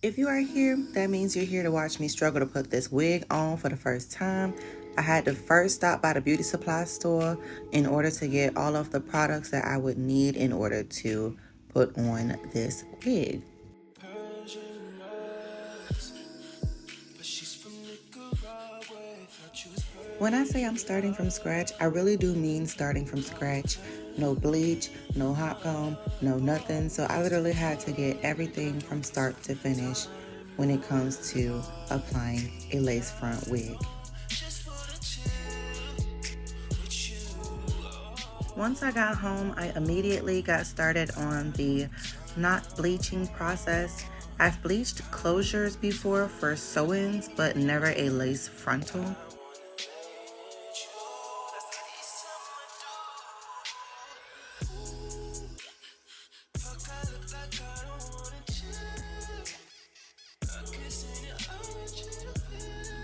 If you are here, that means you're here to watch me struggle to put this wig on for the first time. I had to first stop by the beauty supply store in order to get all of the products that I would need in order to put on this wig. When I say I'm starting from scratch, I really do mean starting from scratch. No bleach, no hot comb, no nothing. So I literally had to get everything from start to finish when it comes to applying a lace front wig. Once I got home, I immediately got started on the knot bleaching process. I've bleached closures before for sew-ins, but never a lace frontal.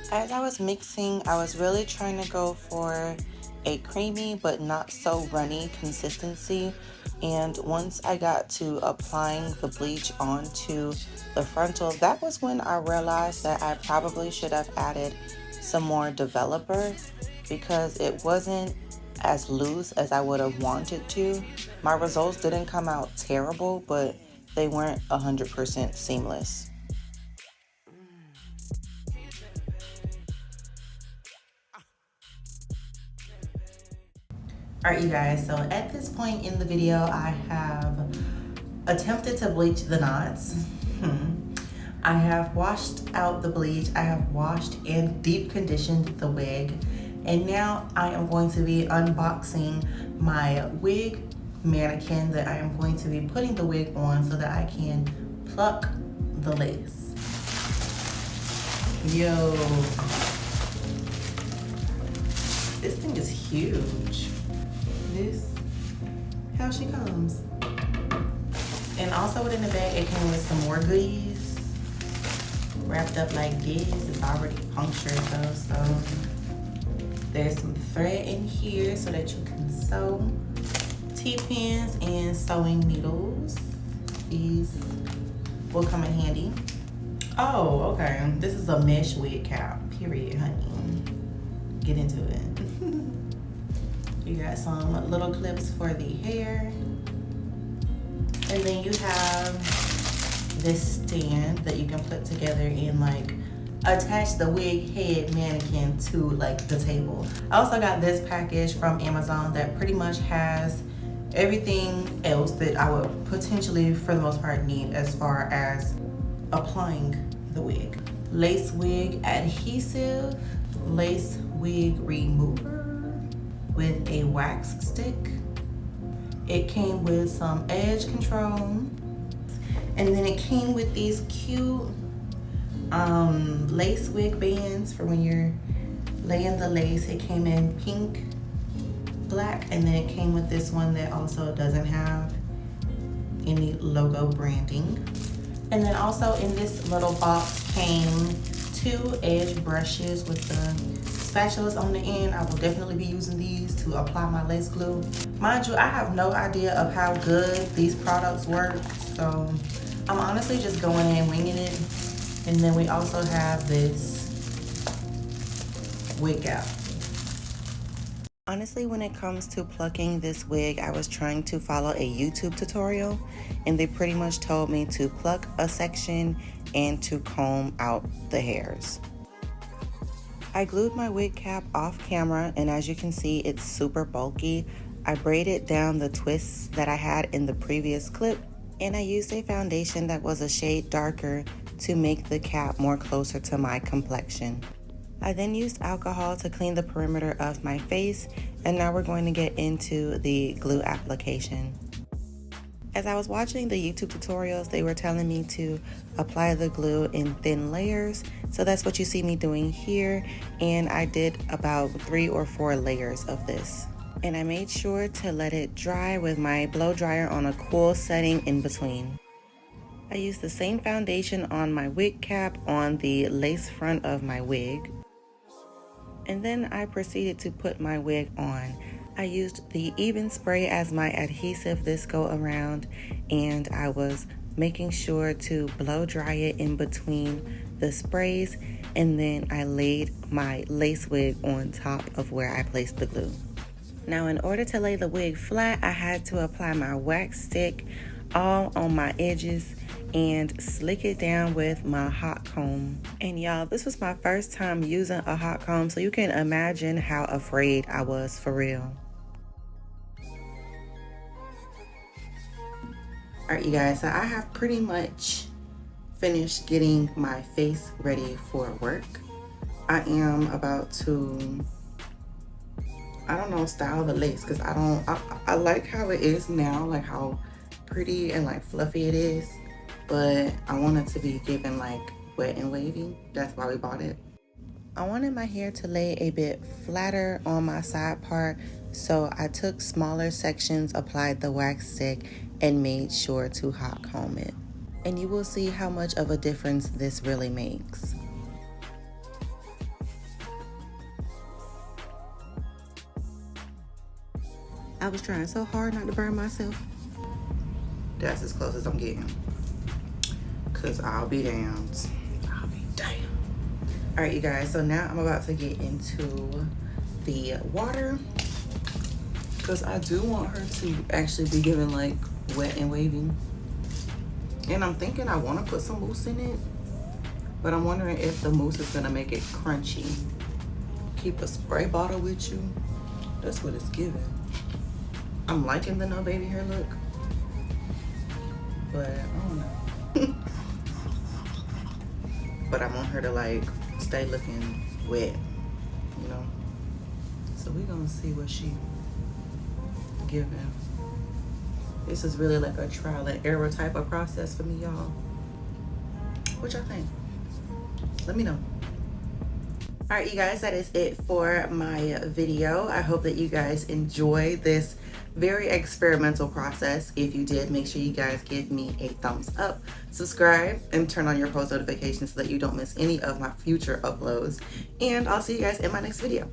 As I was mixing, I was really trying to go for a creamy but not so runny consistency. And once I got to applying the bleach onto the frontal, that was when I realized that I probably should have added some more developer because it wasn't as loose as I would have wanted to. My results didn't come out terrible, but they weren't 100% seamless. Alright you guys, so at this point in the video I have attempted to bleach the knots. I have washed out the bleach, I have washed and deep conditioned the wig, and now I am going to be unboxing my wig mannequin that I am going to be putting the wig on so that I can pluck the lace. Yo, this thing is huge. This how she comes. And also within the bag it came with some more goodies wrapped up like this. It's already punctured though, so there's some thread in here so that you can sew, T-pins and sewing needles. These will come in handy. Oh, okay, this is a mesh wig cap, period, honey. Get into it. You got some little clips for the hair. And then you have this stand that you can put together and like attach the wig head mannequin to like the table. I also got this package from Amazon that pretty much has everything else that I would potentially for the most part need as far as applying the wig. Lace wig adhesive, lace wig remover with a wax stick. It came with some edge control, and then it came with these cute lace wig bands for when you're laying the lace. It came in pink, black, and then it came with this one that also doesn't have any logo branding. And then also in this little box came 2 edge brushes with the spatulas on the end. I will definitely be using these to apply my lace glue. Mind you, I have no idea of how good these products work, so I'm honestly just going in winging it. And then we also have this wig cap. Honestly, when it comes to plucking this wig, I was trying to follow a YouTube tutorial, and they pretty much told me to pluck a section and to comb out the hairs. I glued my wig cap off camera, and as you can see, it's super bulky. I braided down the twists that I had in the previous clip, and I used a foundation that was a shade darker to make the cap more closer to my complexion. I then used alcohol to clean the perimeter of my face, and now we're going to get into the glue application. As I was watching the YouTube tutorials, they were telling me to apply the glue in thin layers, so that's what you see me doing here, and I did about 3 or 4 layers of this. And I made sure to let it dry with my blow dryer on a cool setting in between. I used the same foundation on my wig cap on the lace front of my wig. And then I proceeded to put my wig on. I used the Even spray as my adhesive this go around, and I was making sure to blow dry it in between the sprays, and then I laid my lace wig on top of where I placed the glue. Now, in order to lay the wig flat, I had to apply my wax stick all on my edges and slick it down with my hot comb. And y'all, this was my first time using a hot comb, so you can imagine how afraid I was, for real. Alright, you guys, so I have pretty much finished getting my face ready for work. I am about to, I don't know, style the lace, because I like how it is now, like how pretty and like fluffy it is, but I want it to be given like wet and wavy. That's why we bought it. I wanted my hair to lay a bit flatter on my side part, so I took smaller sections, applied the wax stick, and made sure to hot comb it. And you will see how much of a difference this really makes. I was trying so hard not to burn myself. That's as close as I'm getting, cause I'll be damned. I'll be damned. All right, you guys, so now I'm about to get into the water, because I do want her to actually be given like wet and wavy. And I'm thinking I want to put some mousse in it, but I'm wondering if the mousse is gonna make it crunchy. Keep a spray bottle with you. That's what it's giving. I'm liking the no baby hair look, but I don't know. But I want her to like stay looking wet, you know? So we're gonna see what she giving. This is really like a trial and error type of process for me, y'all. What y'all think? Let me know. All right, you guys, that is it for my video. I hope that you guys enjoyed this very experimental process. If you did, make sure you guys give me a thumbs up, subscribe, and turn on your post notifications so that you don't miss any of my future uploads. And I'll see you guys in my next video.